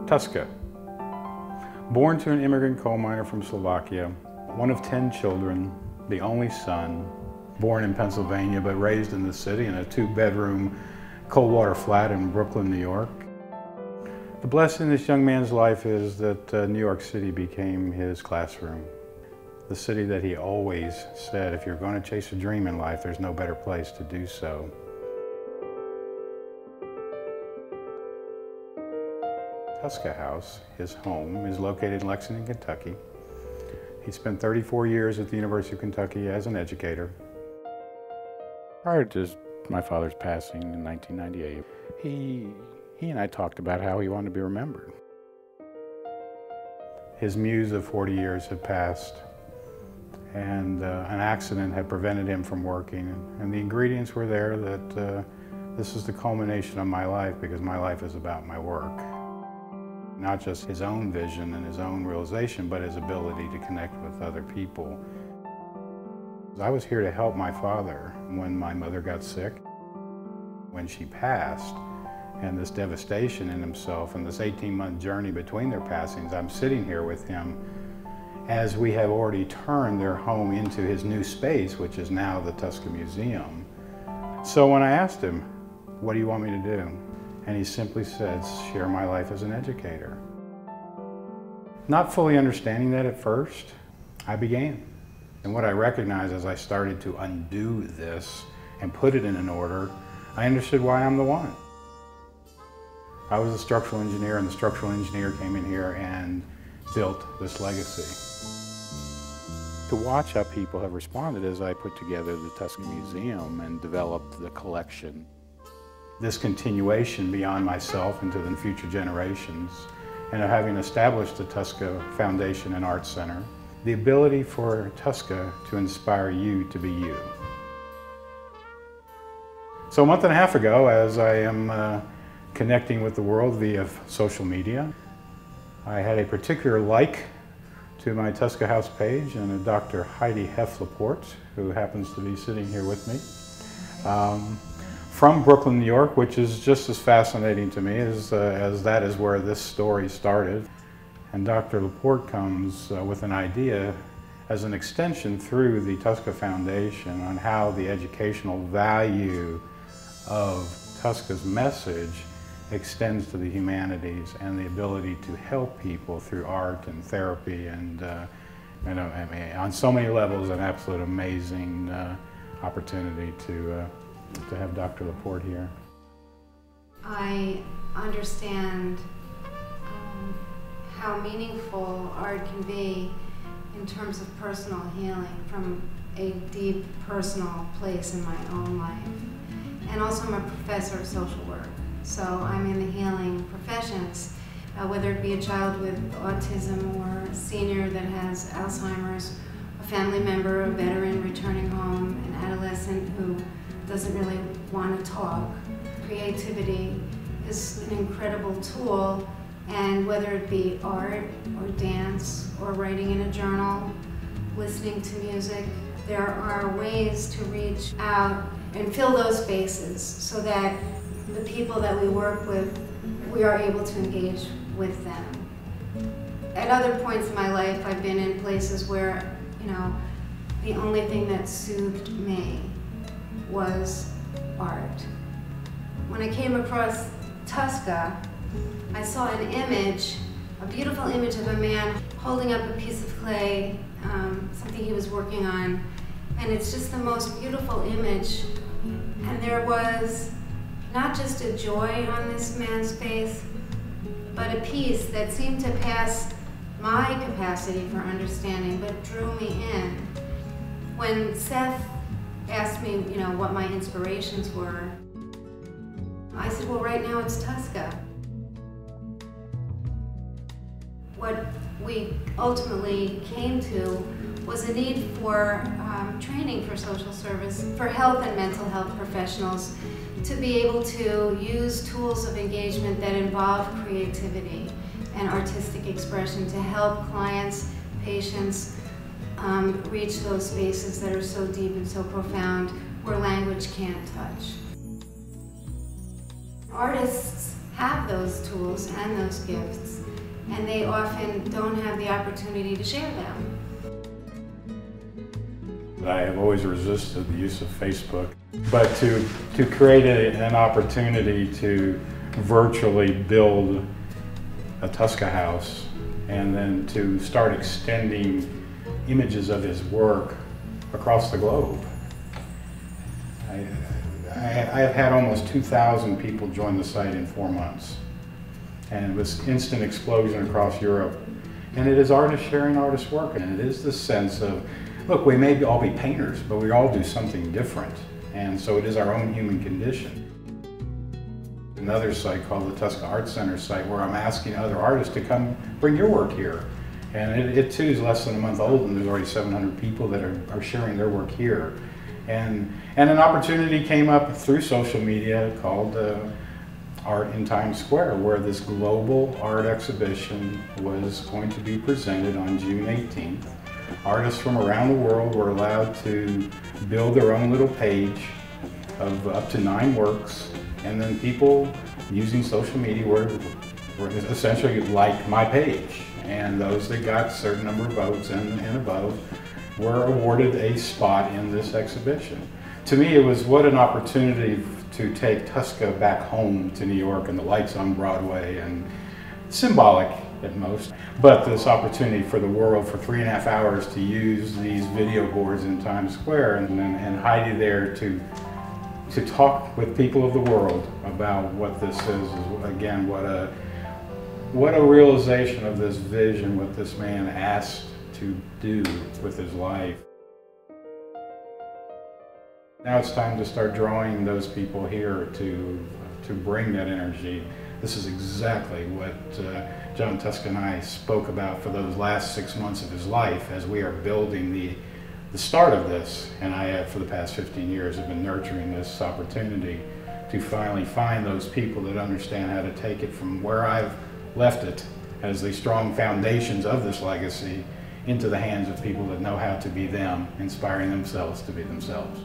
Tuska. Born to an immigrant coal miner from Slovakia, one of 10 children, the only son, born in Pennsylvania but raised in the city in a 2-bedroom cold water flat in Brooklyn, New York. The blessing in this young man's life is that New York City became his classroom. The city that he always said, if you're going to chase a dream in life, there's no better place to do so. Tuska House, his home, is located in Lexington, Kentucky. He spent 34 years at the University of Kentucky as an educator. Prior to my father's passing in 1998, he and I talked about how he wanted to be remembered. His muse of 40 years had passed, and an accident had prevented him from working. And the ingredients were there that this is the culmination of my life, because my life is about my work. Not just his own vision and his own realization, but his ability to connect with other people. I was here to help my father when my mother got sick. When she passed, and this devastation in himself and this 18-month journey between their passings, I'm sitting here with him as we have already turned their home into his new space, which is now the Tuska Museum. So when I asked him, what do you want me to do? And he simply said, share my life as an educator. Not fully understanding that at first, I began. And what I recognized as I started to undo this and put it in an order, I understood why I'm the one. I was a structural engineer, and the structural engineer came in here and built this legacy. To watch how people have responded as I put together the Tuska Museum and developed the collection. This continuation beyond myself into the future generations, and of having established the Tuska Foundation and Arts Center, the ability for Tuska to inspire you to be you. So a month and a half ago, as I am connecting with the world via social media, I had a particular like to my Tuska House page, and a Dr. Heidi Hef-Laporte, who happens to be sitting here with me, from Brooklyn, New York, which is just as fascinating to me as that is where this story started. And Dr. Laporte comes with an idea as an extension through the Tuska Foundation on how the educational value of Tuska's message extends to the humanities and the ability to help people through art and therapy, and on so many levels, an absolute amazing opportunity to have Dr. Laporte here. I understand how meaningful art can be in terms of personal healing from a deep personal place in my own life. And also I'm a professor of social work, so I'm in the healing professions, whether it be a child with autism or a senior that has Alzheimer's, a family member, a veteran returning home, an adolescent who doesn't really want to talk. Creativity is an incredible tool, and whether it be art or dance or writing in a journal, listening to music, there are ways to reach out and fill those spaces so that the people that we work with, we are able to engage with them. At other points in my life, I've been in places where, the only thing that soothed me was art. When I came across Tuska, I saw an image, a beautiful image of a man holding up a piece of clay, something he was working on, and it's just the most beautiful image. And there was not just a joy on this man's face, but a peace that seemed to pass my capacity for understanding, but drew me in. When Seth asked me, what my inspirations were, I said, well, right now it's Tuska. What we ultimately came to was a need for training for social service, for health and mental health professionals to be able to use tools of engagement that involve creativity and artistic expression to help clients, patients, reach those spaces that are so deep and so profound where language can't touch. Artists have those tools and those gifts, and they often don't have the opportunity to share them. I have always resisted the use of Facebook, but to create an opportunity to virtually build a Tuska House and then to start extending images of his work across the globe. I have had almost 2,000 people join the site in 4 months, and it was instant explosion across Europe. And it is artists sharing artist work, and it is the sense of, look, we may all be painters, but we all do something different, and so it is our own human condition. Another site called the Tuska Art Center site, where I'm asking other artists to come bring your work here. And it too is less than a month old, and there's already 700 people that are sharing their work here. And an opportunity came up through social media called Art in Times Square, where this global art exhibition was going to be presented on June 18th. Artists from around the world were allowed to build their own little page of up to 9 works, and then people using social media were essentially like my page. And those that got a certain number of votes and above were awarded a spot in this exhibition. To me, it was what an opportunity to take Tuska back home to New York and the lights on Broadway, and symbolic at most, but this opportunity for the world for 3.5 hours to use these video boards in Times Square, and Heidi there to talk with people of the world about what this is again, what a realization of this vision, what this man asked to do with his life. Now it's time to start drawing those people here to bring that energy. This is exactly what John Tuska and I spoke about for those last 6 months of his life as we are building the start of this. And I have, for the past 15 years, have been nurturing this opportunity to finally find those people that understand how to take it from where I've left it as the strong foundations of this legacy into the hands of people that know how to be them, inspiring themselves to be themselves.